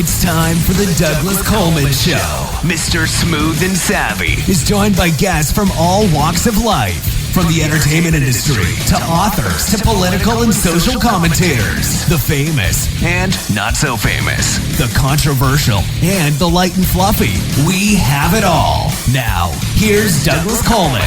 It's time for the Douglas Coleman Show. Mr. Smooth and Savvy is joined by guests from all walks of life, from the entertainment industry to authors to political and social commentators, the famous and not so famous, the controversial and the light and fluffy. We have it all. Now, here's Douglas Coleman.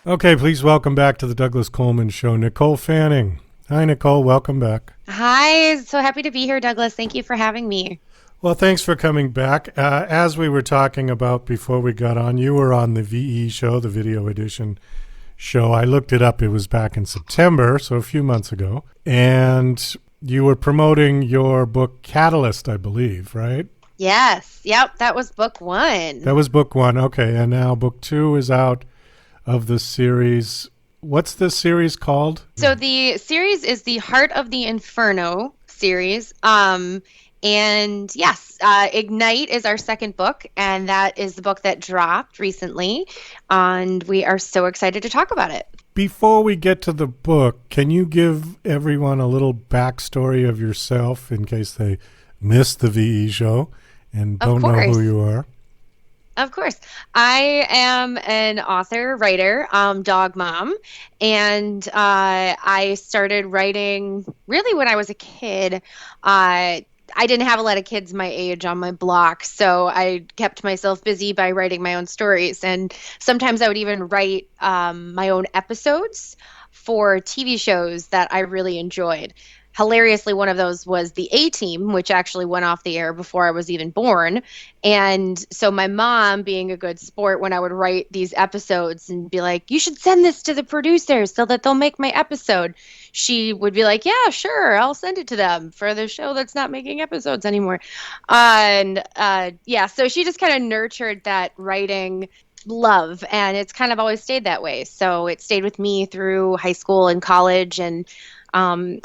Okay, please welcome back to the Douglas Coleman Show, Nicole Fanning. Hi, Nicole. Welcome back. Hi. So happy to be here, Douglas. Thank you for having me. Well, thanks for coming back. As we were talking about before we got on, you were on the VE show, the Video Edition show. I looked it up. It was back in September, so a few months ago. And you were promoting your book, Catalyst, I believe, right? Yes. Yep. That was book one. That was book one. Okay. And now book two is out of the series. What's this series called? So the series is the Heart of the Inferno series. And yes, Ignite is our second book, and that is the book that dropped recently. And we are so excited to talk about it. Before we get to the book, can you give everyone a little backstory of yourself in case they missed the VE show and don't know who you are? Of course. I am an author, writer, dog mom, and I started writing really when I was a kid. I didn't have a lot of kids my age on my block, so I kept myself busy by writing my own stories, and sometimes I would even write my own episodes for TV shows that I really enjoyed. Hilariously, one of those was the A-Team, which actually went off the air before I was even born. And so my mom, being a good sport, when I would write these episodes and be like, you should send this to the producers so that they'll make my episode, she would be like, yeah, sure, I'll send it to them for the show that's not making episodes anymore. And so she just kind of nurtured that writing love, and it's kind of always stayed that way. So it stayed with me through high school and college, and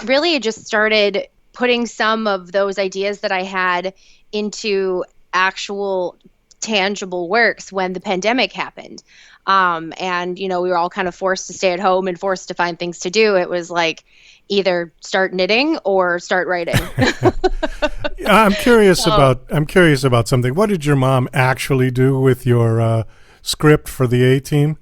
really it just started putting some of those ideas that I had into actual tangible works when the pandemic happened. And, we were all kind of forced to stay at home and forced to find things to do. It was like either start knitting or start writing. I'm curious about something. What did your mom actually do with your script for the A-Team?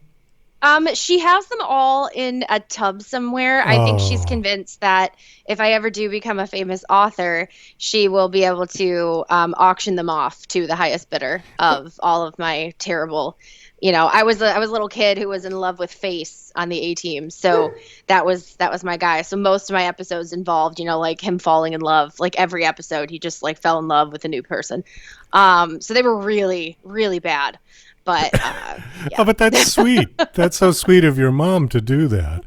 She has them all in a tub somewhere. I think she's convinced that if I ever do become a famous author, she will be able to auction them off to the highest bidder of all of my terrible. I was a little kid who was in love with Face on the A-Team, so that was my guy. So most of my episodes involved, like him falling in love. Like every episode, he just like fell in love with a new person. So they were really, really bad. But yeah. Oh, but that's sweet. That's so sweet of your mom to do that.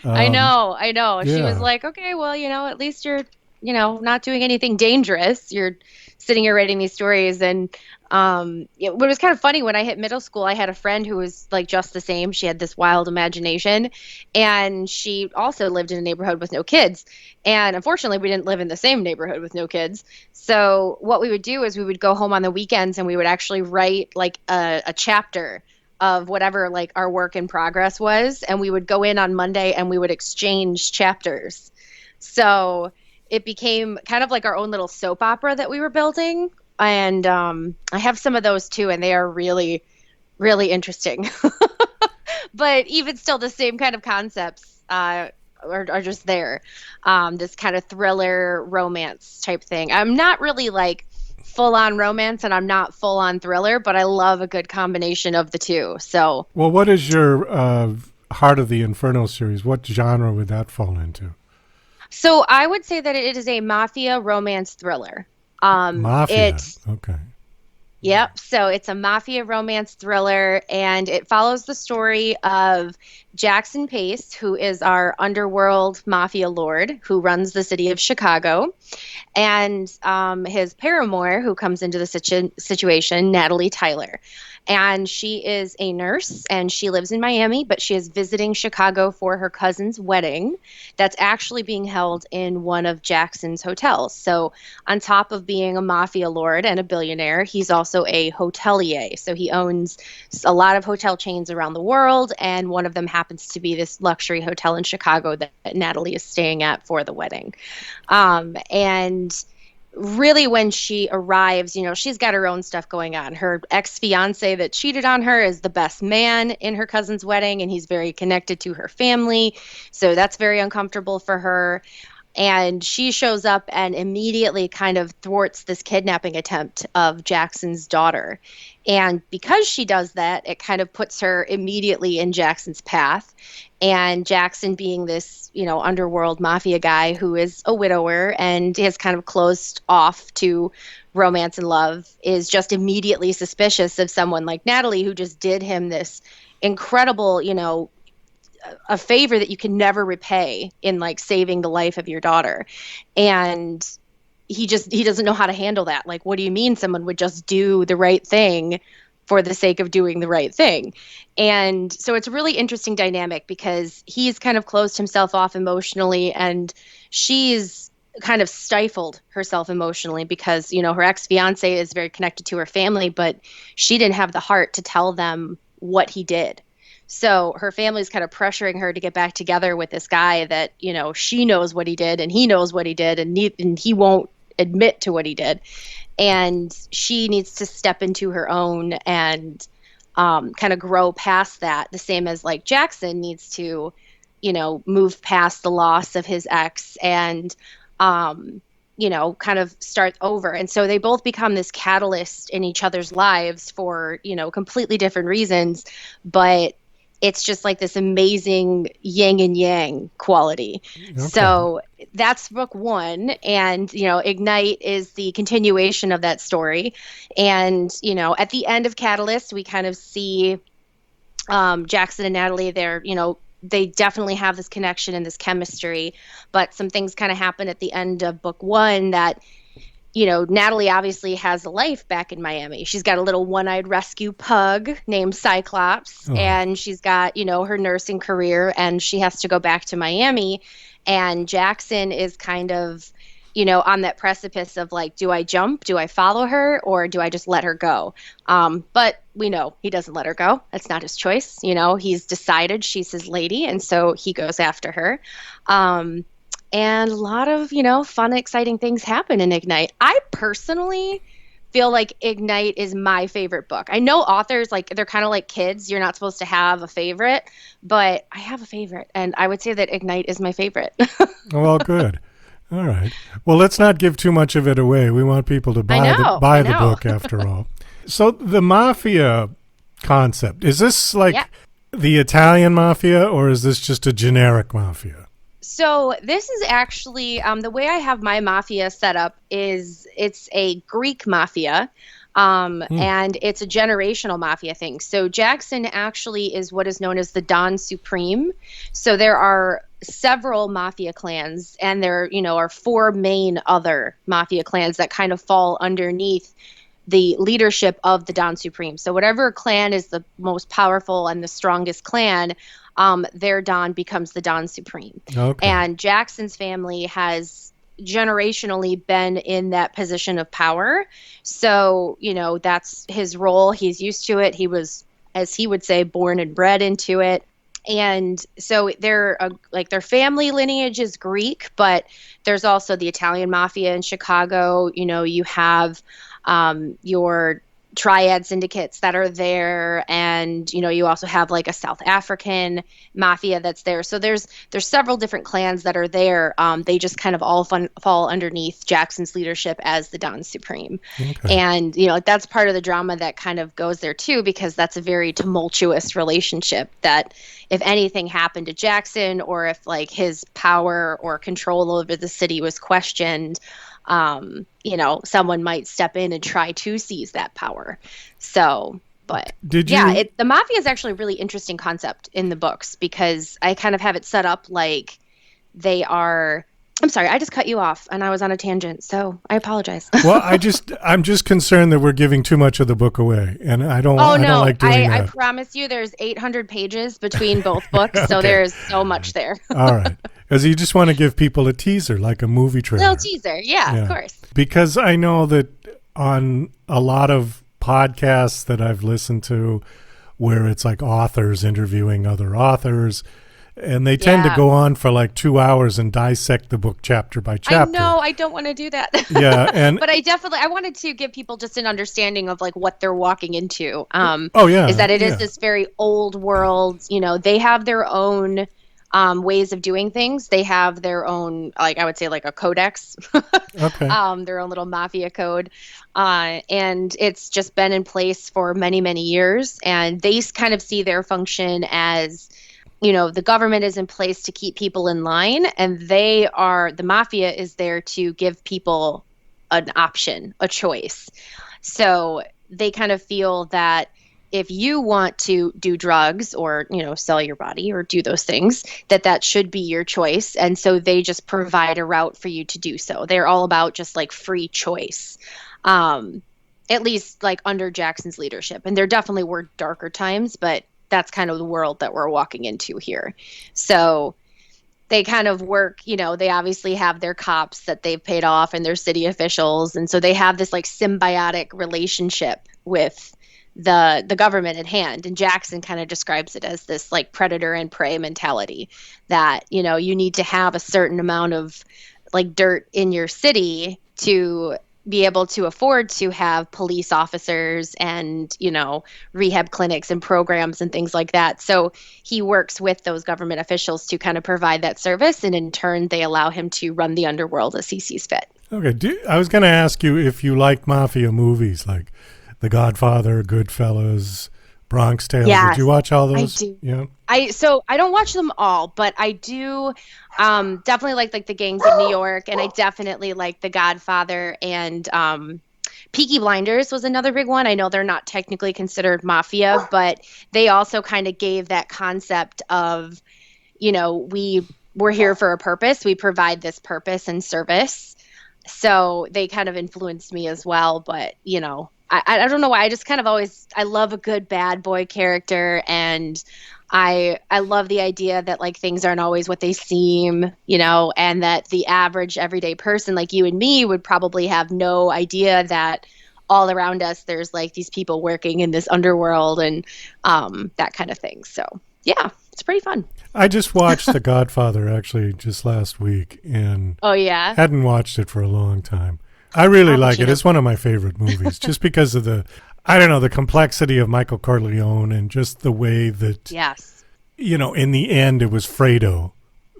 I know. Yeah. She was like, okay, well, at least you're, not doing anything dangerous. You're sitting here writing these stories. And it was kind of funny when I hit middle school, I had a friend who was like just the same. She had this wild imagination, and she also lived in a neighborhood with no kids. And unfortunately, we didn't live in the same neighborhood with no kids. So what we would do is we would go home on the weekends and we would actually write like a chapter of whatever like our work in progress was. And we would go in on Monday and we would exchange chapters. So it became kind of like our own little soap opera that we were building. And I have some of those too, and they are really, really interesting. But even still, the same kind of concepts are just there. This kind of thriller romance type thing. I'm not really like full-on romance, and I'm not full-on thriller, but I love a good combination of the two. So, well, what is your Heart of the Inferno series? What genre would that fall into? So I would say that it is a mafia romance thriller. Mafia. Okay. Yep. So it's a mafia romance thriller, and it follows the story of Jackson Pace, who is our underworld mafia lord who runs the city of Chicago, and his paramour who comes into the situation, Natalie Tyler. And she is a nurse, and she lives in Miami, but she is visiting Chicago for her cousin's wedding that's actually being held in one of Jackson's hotels. So on top of being a mafia lord and a billionaire, he's also a hotelier. So he owns a lot of hotel chains around the world, and one of them happens to be this luxury hotel in Chicago that Natalie is staying at for the wedding. And really, when she arrives, she's got her own stuff going on. Her ex-fiance that cheated on her is the best man in her cousin's wedding, and he's very connected to her family. So that's very uncomfortable for her. And she shows up and immediately kind of thwarts this kidnapping attempt of Jackson's daughter. And because she does that, it kind of puts her immediately in Jackson's path. And Jackson, being this, underworld mafia guy who is a widower and is kind of closed off to romance and love, is just immediately suspicious of someone like Natalie, who just did him this incredible, a favor that you can never repay in like saving the life of your daughter. And he doesn't know how to handle that. Like, what do you mean someone would just do the right thing for the sake of doing the right thing? And so it's a really interesting dynamic because he's kind of closed himself off emotionally, and she's kind of stifled herself emotionally because, her ex-fiance is very connected to her family, but she didn't have the heart to tell them what he did. So her family's kind of pressuring her to get back together with this guy that, she knows what he did and he knows what he did, and he won't admit to what he did. And she needs to step into her own and kind of grow past that, the same as like Jackson needs to, move past the loss of his ex and, kind of start over. And so they both become this catalyst in each other's lives for, completely different reasons, but it's just like this amazing yin and yang quality. Okay. So that's book one. And, Ignite is the continuation of that story. And, at the end of Catalyst, we kind of see Jackson and Natalie, they definitely have this connection and this chemistry, but some things kind of happen at the end of book one that, Natalie obviously has a life back in Miami. She's got a little one-eyed rescue pug named Cyclops, and she's got, her nursing career, and she has to go back to Miami. And Jackson is kind of, on that precipice of like, do I jump? Do I follow her? Or do I just let her go? But we know he doesn't let her go. That's not his choice. He's decided she's his lady, and so he goes after her. And a lot of, fun, exciting things happen in Ignite. I personally feel like Ignite is my favorite book. I know authors, they're kind of like kids. You're not supposed to have a favorite, but I have a favorite. And I would say that Ignite is my favorite. Well, good. All right. Well, let's not give too much of it away. We want people to buy the book after all. So the mafia concept, is this like the Italian mafia, or is this just a generic mafia? So this is actually, the way I have my mafia set up is it's a Greek mafia, and it's a generational mafia thing. So Jackson actually is what is known as the Don Supreme. So there are several mafia clans, and there, are four main other mafia clans that kind of fall underneath the leadership of the Don Supreme. So whatever clan is the most powerful and the strongest clan, their Don becomes the Don Supreme. Okay. And Jackson's family has generationally been in that position of power. So, that's his role. He's used to it. He was, as he would say, born and bred into it. And so their family lineage is Greek, but there's also the Italian mafia in Chicago. You have your triad syndicates that are there, and you also have like a South African mafia that's there. So there's several different clans that are there. They just kind of all fall underneath Jackson's leadership as the Don Supreme. Okay. And that's part of the drama that kind of goes there too, because that's a very tumultuous relationship that if anything happened to Jackson, or if like his power or control over the city was questioned, someone might step in and try to seize that power. So, but the mafia is actually a really interesting concept in the books, because I kind of have it set up like they are I'm sorry, I just cut you off and I was on a tangent, so I apologize. Well, I'm just concerned that we're giving too much of the book away, and I don't like doing I that. promise you there's 800 pages between both books, so there's so much there. All right. Because you just want to give people a teaser, like a movie trailer. Little teaser, yeah, of course. Because I know that on a lot of podcasts that I've listened to where it's like authors interviewing other authors, and they tend to go on for like 2 hours and dissect the book chapter by chapter. I know, I don't want to do that. But I wanted to give people just an understanding of like what they're walking into. Is that it is this very old world, they have their own ways of doing things. They have their own, like I would say, like a codex, okay. Their own little mafia code. And it's just been in place for many, many years. And they kind of see their function as, the government is in place to keep people in line, and the mafia is there to give people an option, a choice. So they kind of feel that if you want to do drugs or, sell your body or do those things, that should be your choice. And so they just provide a route for you to do so. They're all about just like free choice, at least like under Jackson's leadership. And there definitely were darker times, but that's kind of the world that we're walking into here. So they kind of work, they obviously have their cops that they've paid off and their city officials. And so they have this like symbiotic relationship with the government at hand. And Jackson kind of describes it as this like predator and prey mentality that, you need to have a certain amount of like dirt in your city to be able to afford to have police officers and, rehab clinics and programs and things like that. So he works with those government officials to kind of provide that service. And in turn, they allow him to run the underworld as he sees fit. Okay. I was going to ask you if you like mafia movies like The Godfather, Goodfellas, Bronx Tale. Yes, did you watch all those? I do. Yeah. I don't watch them all, but I do definitely like the Gangs of New York, and I definitely like The Godfather, and Peaky Blinders was another big one. I know they're not technically considered mafia, but they also kind of gave that concept of, we're here for a purpose. We provide this purpose and service. So they kind of influenced me as well, but I don't know why. I just kind of I love a good bad boy character, and I love the idea that like things aren't always what they seem, and that the average everyday person like you and me would probably have no idea that all around us there's like these people working in this underworld and that kind of thing. So yeah, it's pretty fun. I just watched The Godfather actually just last week, and hadn't watched it for a long time. I really like it. It's one of my favorite movies just because of the complexity of Michael Corleone and just the way that, in the end, it was Fredo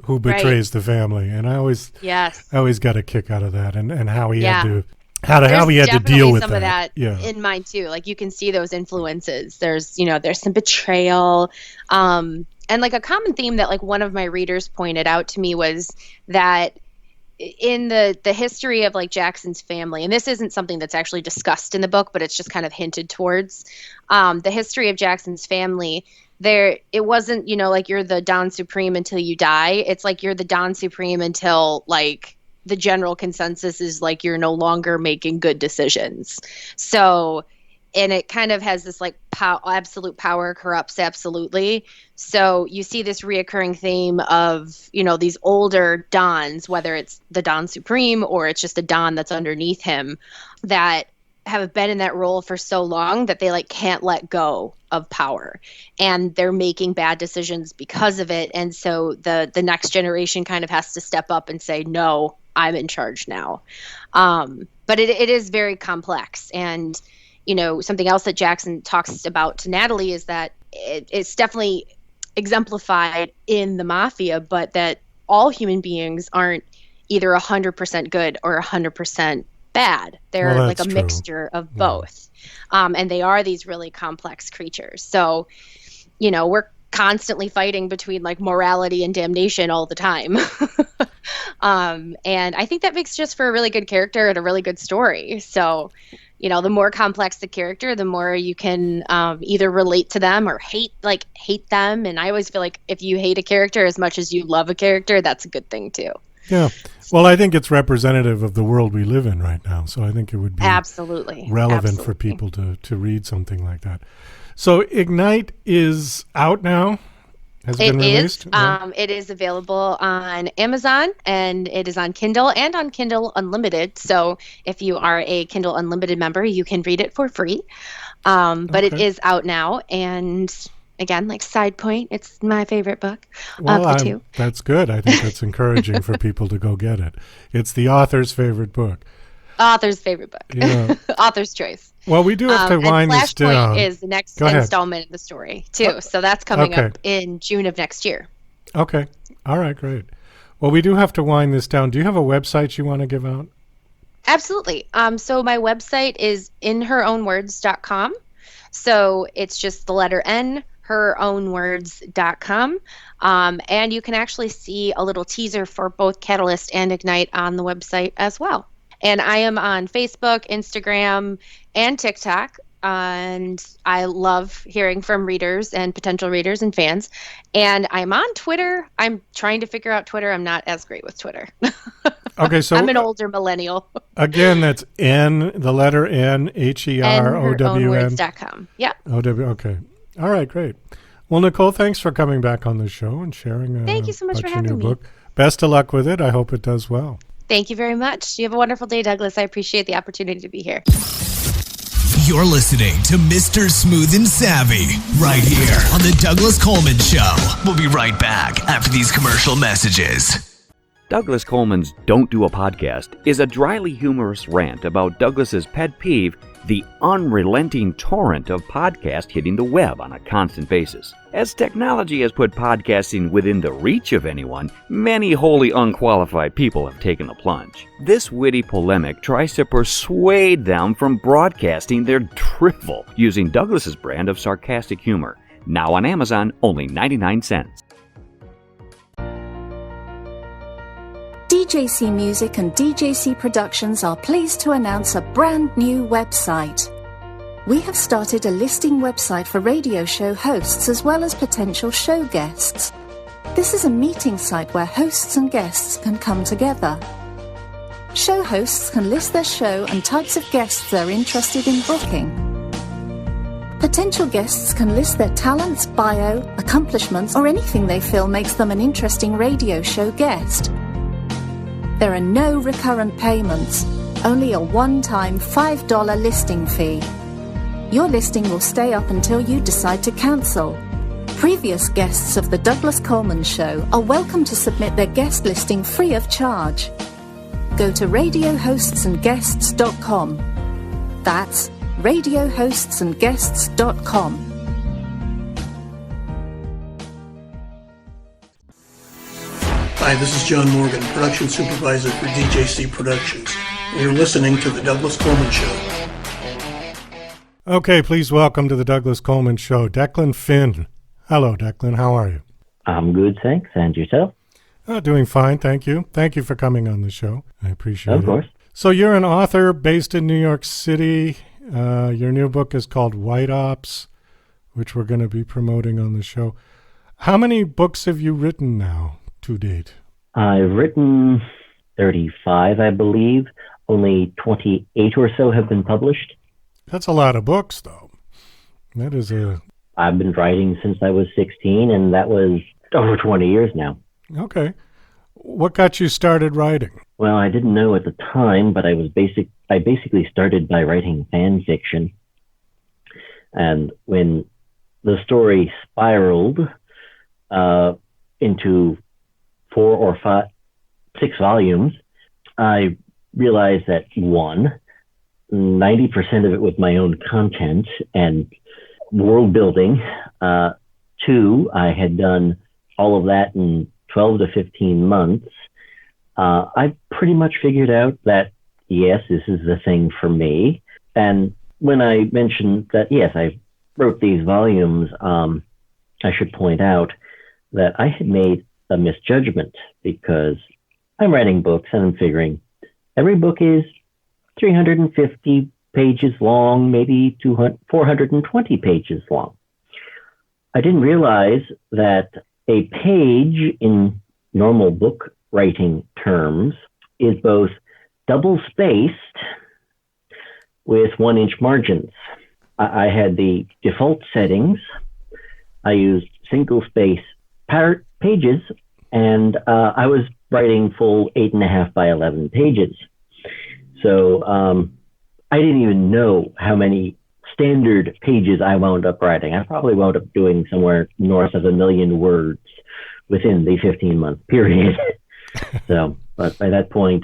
who betrays the family. And I always got a kick out of that and how he had to, how he had to deal with some of that in mine too. Like you can see those influences. There's some betrayal. And like a common theme that like one of my readers pointed out to me was that in the history of like Jackson's family, and this isn't something that's actually discussed in the book, but it's just kind of hinted towards, the history of Jackson's family, it wasn't, like you're the Don Supreme until you die. It's like you're the Don Supreme until like the general consensus is like you're no longer making good decisions. So, and it kind of has this like absolute power corrupts absolutely. So you see this reoccurring theme of, these older Dons, whether it's the Don Supreme or it's just a Don that's underneath him, that have been in that role for so long that they like can't let go of power, and they're making bad decisions because of it. And so the next generation kind of has to step up and say, no, I'm in charge now. But it is very complex. And something else that Jackson talks about to Natalie is that it's definitely exemplified in the mafia, but that all human beings aren't either 100% good or 100% bad. They're like a mixture of both. And they are these really complex creatures. So, we're constantly fighting between like morality and damnation all the time. And I think that makes just for a really good character and a really good story. So, the more complex the character, the more you can either relate to them or hate them. And I always feel like if you hate a character as much as you love a character, that's a good thing too. Yeah. Well, I think it's representative of the world we live in right now. So I think it would be Absolutely. relevant for people to read something like that. So Ignite is out now. Has it been released? It is available on Amazon, and it is on Kindle and on Kindle Unlimited. So if you are a Kindle Unlimited member, you can read it for free. But it is out now, and again, like side point, it's my favorite book of the two. That's good. I think that's encouraging for people to go get it. It's the author's favorite book. Author's favorite book. Yeah. Author's choice. Well, we do have to wind this down. Flashpoint is the next installment in the story, too. So that's coming up in June of next year. Okay. All right, great. Well, we do have to wind this down. Do you have a website you want to give out? Absolutely. So my website is inherownwords.com. So it's just the letter N, herownwords.com. And you can actually see a little teaser for both Catalyst and Ignite on the website as well. And I am on Facebook, Instagram, and TikTok. And I love hearing from readers and potential readers and fans. And I'm on Twitter. I'm trying to figure out Twitter. I'm not as great with Twitter. Okay, so I'm an older millennial. Again, that's N, the letter N, HEROWN. Herownwords.com. Yeah. Okay. All right, great. Well, Nicole, thanks for coming back on the show and sharing Thank you so much for having me. Book. Best of luck with it. I hope it does well. Thank you very much. You have a wonderful day, Douglas. I appreciate the opportunity to be here. You're listening to Mr. Smooth and Savvy right here on the Douglas Coleman Show. We'll be right back after these commercial messages. Douglas Coleman's Don't Do a Podcast is a dryly humorous rant about Douglas's pet peeve, the unrelenting torrent of podcasts hitting the web on a constant basis. As technology has put podcasting within the reach of anyone, many wholly unqualified people have taken the plunge. This witty polemic tries to persuade them from broadcasting their drivel using Douglas's brand of sarcastic humor. Now on Amazon, only 99 cents. DJC Music and DJC Productions are pleased to announce a brand new website. We have started a listing website for radio show hosts as well as potential show guests. This is a meeting site where hosts and guests can come together. Show hosts can list their show and types of guests they're interested in booking. Potential guests can list their talents, bio, accomplishments, or anything they feel makes them an interesting radio show guest. There are no recurrent payments, only a one-time $5 listing fee. Your listing will stay up until you decide to cancel. Previous guests of The Douglas Coleman Show are welcome to submit their guest listing free of charge. Go to radiohostsandguests.com. That's radiohostsandguests.com. Hi, this is John Morgan, production supervisor for DJC Productions. You're listening to The Douglas Coleman Show. Okay, please welcome to The Douglas Coleman Show, Declan Finn. Hello, Declan. How are you? I'm good, thanks. And yourself? Doing fine, thank you. Thank you for coming on the show. I appreciate it. Of course. So you're an author based in New York City. Your new book is called White Ops, which we're going to be promoting on the show. How many books have you written now to date? I've written 35, I believe. Only 28 or so have been published. That's a lot of books, though. That is a... I've been writing since I was 16, and that was over 20 years now. Okay. What got you started writing? Well, I didn't know at the time, but I basically started by writing fan fiction. And when the story spiraled into 4 or 5, 6 volumes, I realized that 1, 90% of it was my own content and world building. 2, I had done all of that in 12 to 15 months. I pretty much figured out that, yes, this is the thing for me. And when I mentioned that, yes, I wrote these volumes, I should point out that I had made a misjudgment because I'm writing books and I'm figuring every book is 350 pages long, maybe 420 pages long. I didn't realize that a page in normal book writing terms, is both double-spaced with 1-inch margins. I had the default settings. I used single-space pages, and I was writing full 8.5 by 11 pages. So I didn't even know how many standard pages I wound up writing. I probably wound up doing somewhere north of 1 million words within the 15-month period. So, but by that point,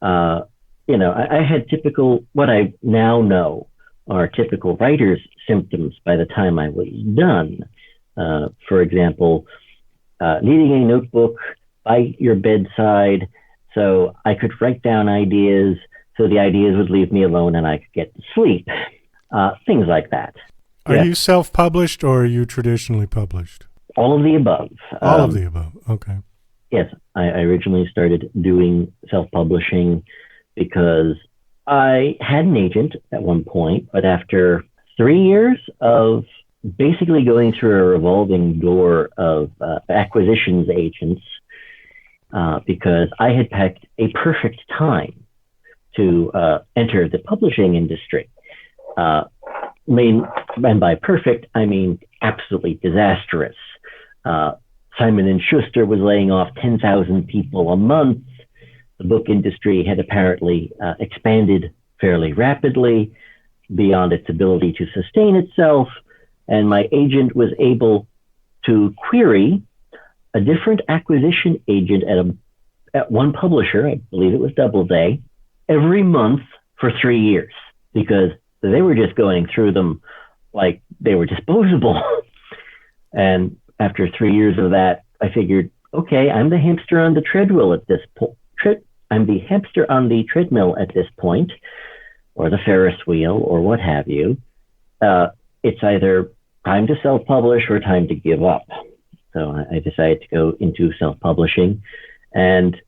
I had typical, what I now know are typical writer's symptoms by the time I was done. For example, needing a notebook by your bedside so I could write down ideas so the ideas would leave me alone and I could get to sleep. Things like that. Are you self-published or are you traditionally published? All of the above. All of the above, okay. Yes, I originally started doing self-publishing because I had an agent at one point, but after 3 years of basically going through a revolving door of acquisitions agents, because I had picked a perfect time to enter the publishing industry. And by perfect, I mean absolutely disastrous. Simon & Schuster was laying off 10,000 people a month. The book industry had apparently expanded fairly rapidly beyond its ability to sustain itself, and my agent was able to query a different acquisition agent at one publisher, I believe it was Doubleday, every month for 3 years, because they were just going through them like they were disposable. And after 3 years of that, I figured, okay, I'm the hamster on the treadmill at this point. I'm the hamster on the treadmill at this point, or the Ferris wheel, or what have you. It's either time to self-publish or time to give up. So I decided to go into self-publishing. And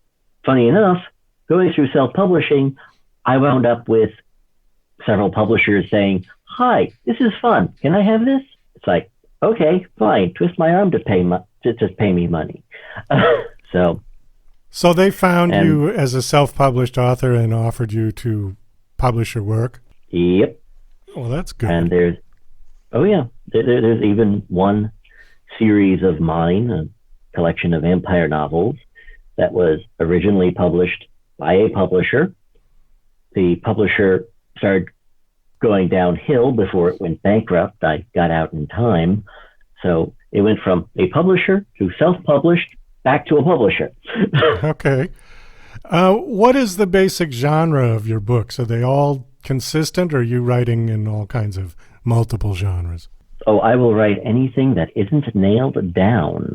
funny enough, going through self-publishing, I wound up with several publishers saying, "Hi, this is fun. Can I have this?" It's like, okay, fine. Twist my arm to just pay me money. So they found you as a self-published author and offered you to publish your work? Yep. Well, that's good. And there's even one series of mine, a collection of vampire novels, that was originally published by a publisher. The publisher started going downhill before it went bankrupt. I got out in time. So it went from a publisher to self-published back to a publisher. Okay. What is the basic genre of your books? Are they all consistent, or are you writing in all kinds of multiple genres? Oh, I will write anything that isn't nailed down.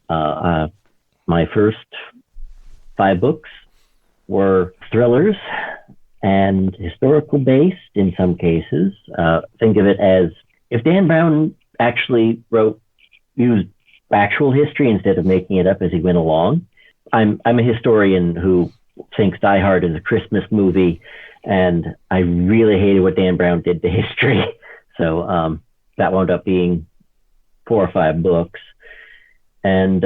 My first 5 books were thrillers and historical based in some cases. Think of it as if Dan Brown actually used actual history instead of making it up as he went along. I'm a historian who thinks Die Hard is a Christmas movie, and I really hated what Dan Brown did to history. So that wound up being 4 or 5 books. And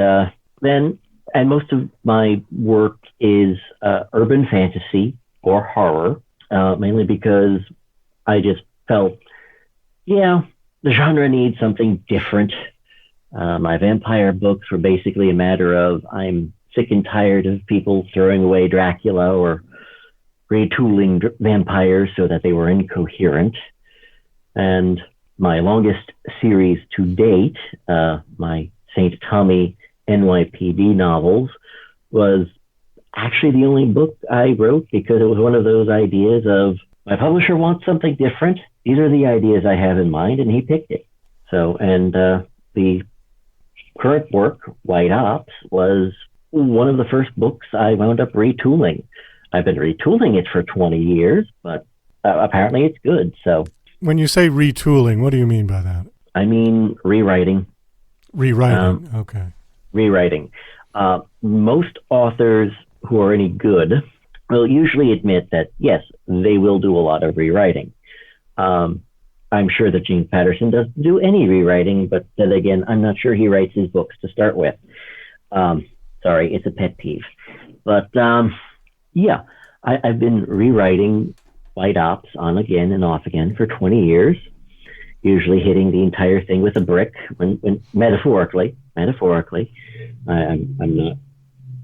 most of my work is urban fantasy or horror, mainly because I just felt, the genre needs something different. My vampire books were basically a matter of I'm sick and tired of people throwing away Dracula or retooling vampires so that they were incoherent. And my longest series to date, my St. Tommy NYPD novels, was actually the only book I wrote because it was one of those ideas of my publisher wants something different. These are the ideas I have in mind, and he picked it. So, and the current work, White Ops, was one of the first books I wound up retooling. I've been retooling it for 20 years, but apparently it's good. So, when you say retooling, what do you mean by that? I mean rewriting. Rewriting, okay. Rewriting. Most authors who are any good will usually admit that, yes, they will do a lot of rewriting. I'm sure that James Patterson doesn't do any rewriting, but then again, I'm not sure he writes his books to start with. Sorry, it's a pet peeve. But yeah, I've been rewriting White Ops on again and off again for 20 years, usually hitting the entire thing with a brick, when metaphorically. I'm not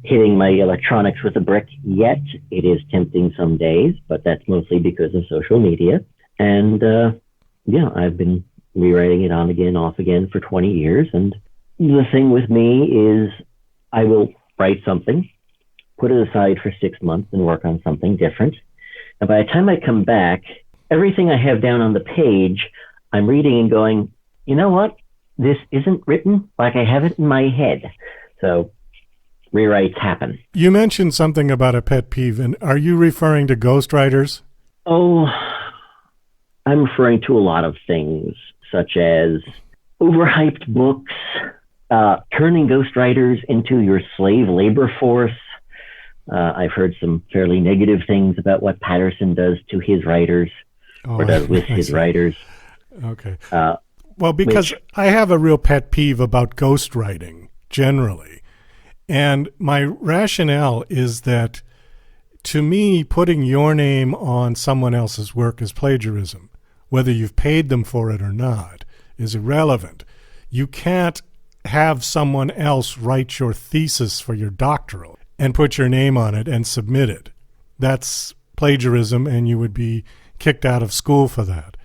hitting my electronics with a brick yet. It is tempting some days, but that's mostly because of social media. And yeah, I've been rewriting it on again, off again for 20 years. And the thing with me is I will write something, put it aside for 6 months and work on something different. And by the time I come back, everything I have down on the page, I'm reading and going, you know what? This isn't written like I have it in my head. So rewrites happen. You mentioned something about a pet peeve, and are you referring to ghostwriters? Oh, I'm referring to a lot of things, such as overhyped books, turning ghostwriters into your slave labor force. I've heard some fairly negative things about what Patterson does to his writers, or does with his writers. Okay. Well, because I have a real pet peeve about ghostwriting generally. And my rationale is that, to me, putting your name on someone else's work is plagiarism. Whether you've paid them for it or not is irrelevant. You can't have someone else write your thesis for your doctoral and put your name on it and submit it. That's plagiarism, and you would be kicked out of school for that.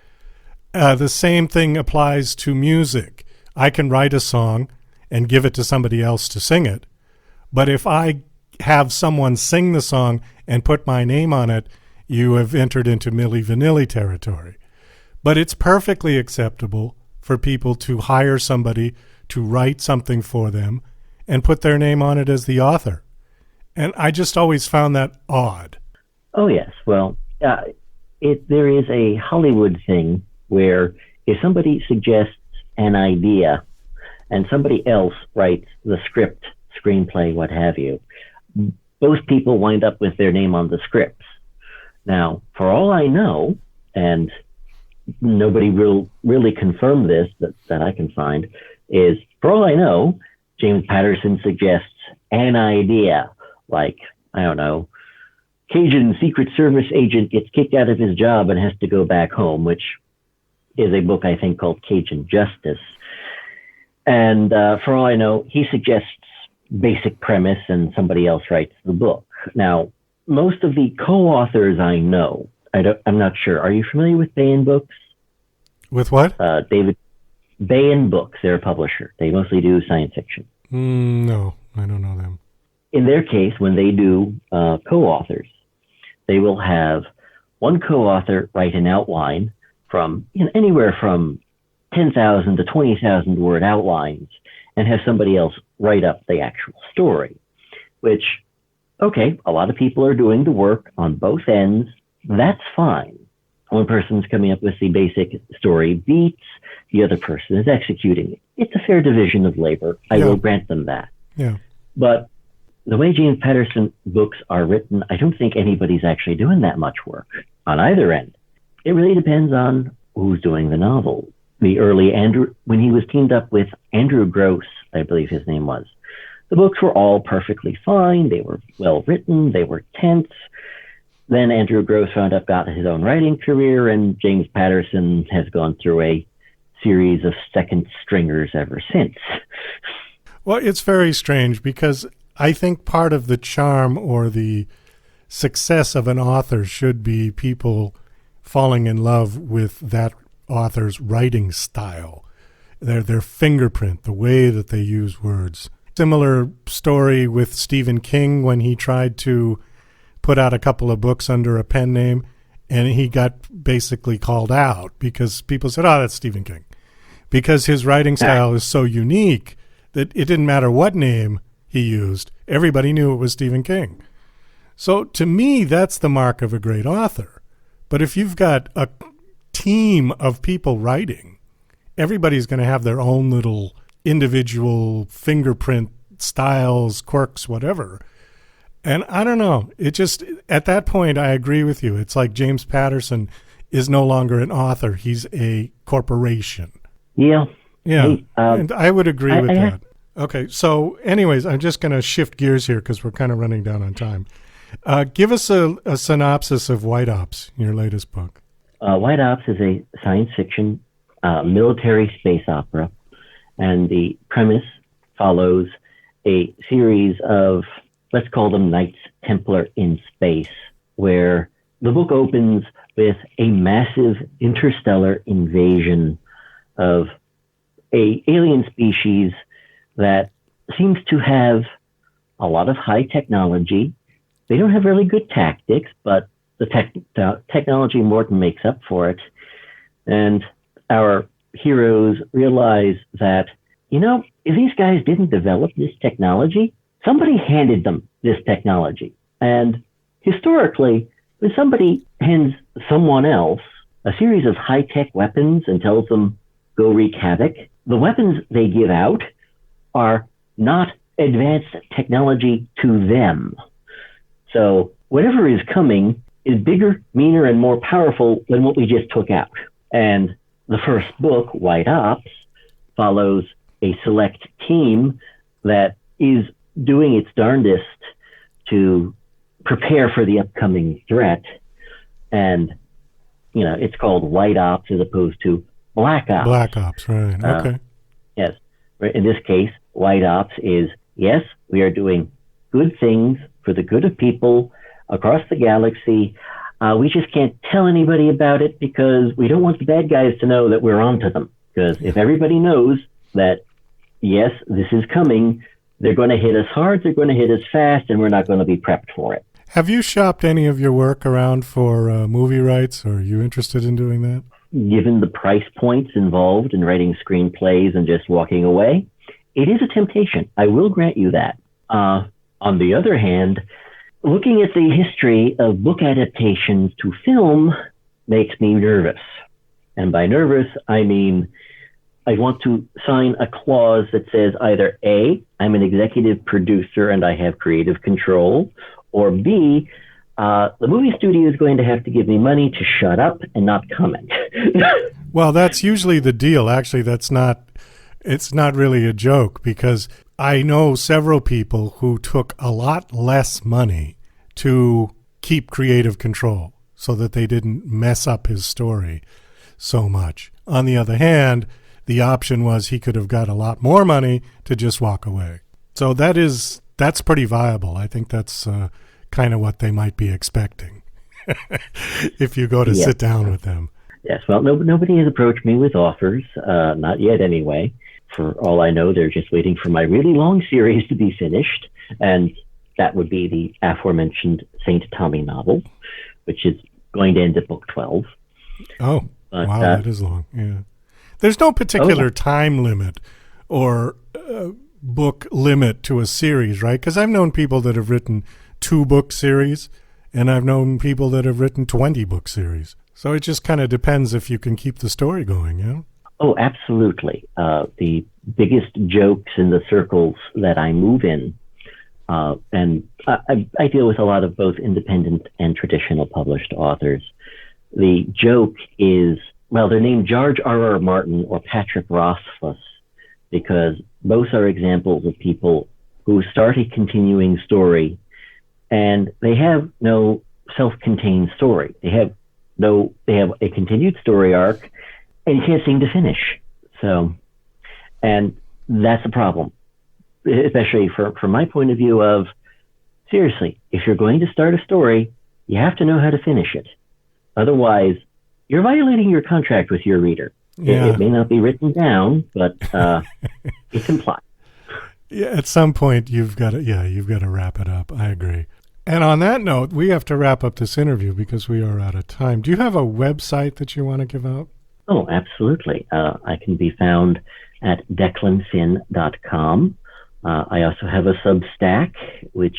The same thing applies to music. I can write a song and give it to somebody else to sing it, but if I have someone sing the song and put my name on it, you have entered into Milli Vanilli territory. But it's perfectly acceptable for people to hire somebody to write something for them and put their name on it as the author. And I just always found that odd. Oh, yes. Well, there is a Hollywood thing where if somebody suggests an idea and somebody else writes the script, screenplay, what have you, both people wind up with their name on the scripts. Now, for all I know, and nobody will really confirm this that I can find, is for all I know, James Patterson suggests an idea, like, I don't know, Cajun Secret Service agent gets kicked out of his job and has to go back home, which is a book I think called Cajun Justice. And for all I know, he suggests basic premise and somebody else writes the book. Now, most of the co-authors I know, I'm not sure. Are you familiar with Baen Books? With what? David Baen Books. They're a publisher. They mostly do science fiction. No, I don't know them. In their case, when they do co-authors, they will have one co-author write an outline from anywhere from 10,000 to 20,000 word outlines and have somebody else write up the actual story, which, okay, a lot of people are doing the work on both ends. That's fine. One person's coming up with the basic story beats, the other person is executing it. It's a fair division of labor. I will grant them that. Yeah. But the way James Patterson books are written, I don't think anybody's actually doing that much work on either end. It really depends on who's doing the novel. The early Andrew, when he was teamed up with Andrew Gross, I believe his name was, the books were all perfectly fine. They were well written. They were tense. Then Andrew Gross wound up got his own writing career, and James Patterson has gone through a series of second stringers ever since. Well, it's very strange because I think part of the charm or the success of an author should be people falling in love with that author's writing style, their fingerprint, the way that they use words. Similar story with Stephen King when he tried to put out a couple of books under a pen name, and he got basically called out because people said, oh, that's Stephen King. Because his writing style is so unique that it didn't matter what name he used. Everybody knew it was Stephen King. So to me, that's the mark of a great author. But if you've got a team of people writing, everybody's going to have their own little individual fingerprint, styles, quirks, whatever. And I don't know. It just, at that point, I agree with you. It's like James Patterson is no longer an author. He's a corporation. Yeah. Yeah. And I would agree with that. Okay, so anyways, I'm just going to shift gears here because we're kind of running down on time. Give us a synopsis of White Ops, your latest book. White Ops is a science fiction military space opera, and the premise follows a series of, let's call them Knights Templar in space, where the book opens with a massive interstellar invasion of a alien species that seems to have a lot of high technology. They don't have really good tactics, but the technology more than makes up for it. And our heroes realize that, if these guys didn't develop this technology, somebody handed them this technology. And historically, when somebody hands someone else a series of high-tech weapons and tells them, go wreak havoc, the weapons they give out are not advanced technology to them. So whatever is coming is bigger, meaner, and more powerful than what we just took out. And the first book, White Ops, follows a select team that is doing its darndest to prepare for the upcoming threat. And, it's called White Ops as opposed to Black Ops. Black Ops, right. Okay. Yes. In this case, White Ops is, yes, we are doing good things for the good of people across the galaxy. We just can't tell anybody about it because we don't want the bad guys to know that we're onto them. Because if everybody knows that, yes, this is coming, they're going to hit us hard, they're going to hit us fast, and we're not going to be prepped for it. Have you shopped any of your work around for movie rights? Or are you interested in doing that? Given the price points involved in writing screenplays and just walking away, it is a temptation. I will grant you that. On the other hand, looking at the history of book adaptations to film makes me nervous. And by nervous, I mean I want to sign a clause that says either A, I'm an executive producer and I have creative control, or B, the movie studio is going to have to give me money to shut up and not comment. Well, that's usually the deal. Actually, it's not really a joke, because I know several people who took a lot less money to keep creative control so that they didn't mess up his story so much. On the other hand, the option was he could have got a lot more money to just walk away. So that's pretty viable. I think that's kind of what they might be expecting if you go to sit down with them. Yes, well, nobody has approached me with offers, not yet anyway. For all I know, they're just waiting for my really long series to be finished, and that would be the aforementioned St. Tommy novel, which is going to end at book 12. Oh, but, wow, that is long, yeah. There's no particular time limit or book limit to a series, right? Because I've known people that have written 2-book series, and I've known people that have written 20-book series. So it just kind of depends if you can keep the story going, yeah? Oh, absolutely. The biggest jokes in the circles that I move in, and I deal with a lot of both independent and traditional published authors. The joke is, well, they're named George R.R. Martin or Patrick Rothfuss because both are examples of people who start a continuing story and they have no self-contained story. They have a continued story arc and you can't seem to finish. So, and that's a problem, especially from my point of view of, seriously, if you're going to start a story, you have to know how to finish it. Otherwise, you're violating your contract with your reader. Yeah. It may not be written down, but it's implied. Yeah, at some point you've got to wrap it up. I agree. And on that note, we have to wrap up this interview because we are out of time. Do you have a website that you want to give out? Oh, absolutely. I can be found at declanfinn.com. I also have a Substack, which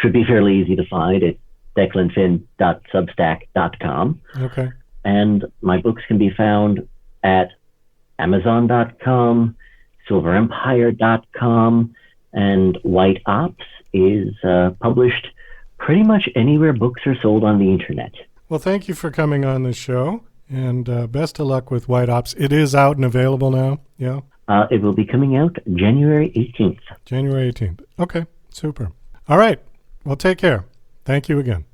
should be fairly easy to find at declanfinn.substack.com. Okay. And my books can be found at amazon.com, silverempire.com, and White Ops is published pretty much anywhere books are sold on the internet. Well, thank you for coming on the show, and best of luck with White Ops. It is out and available now, yeah? It will be coming out January 18th. January 18th. Okay, super. All right. Well, take care. Thank you again.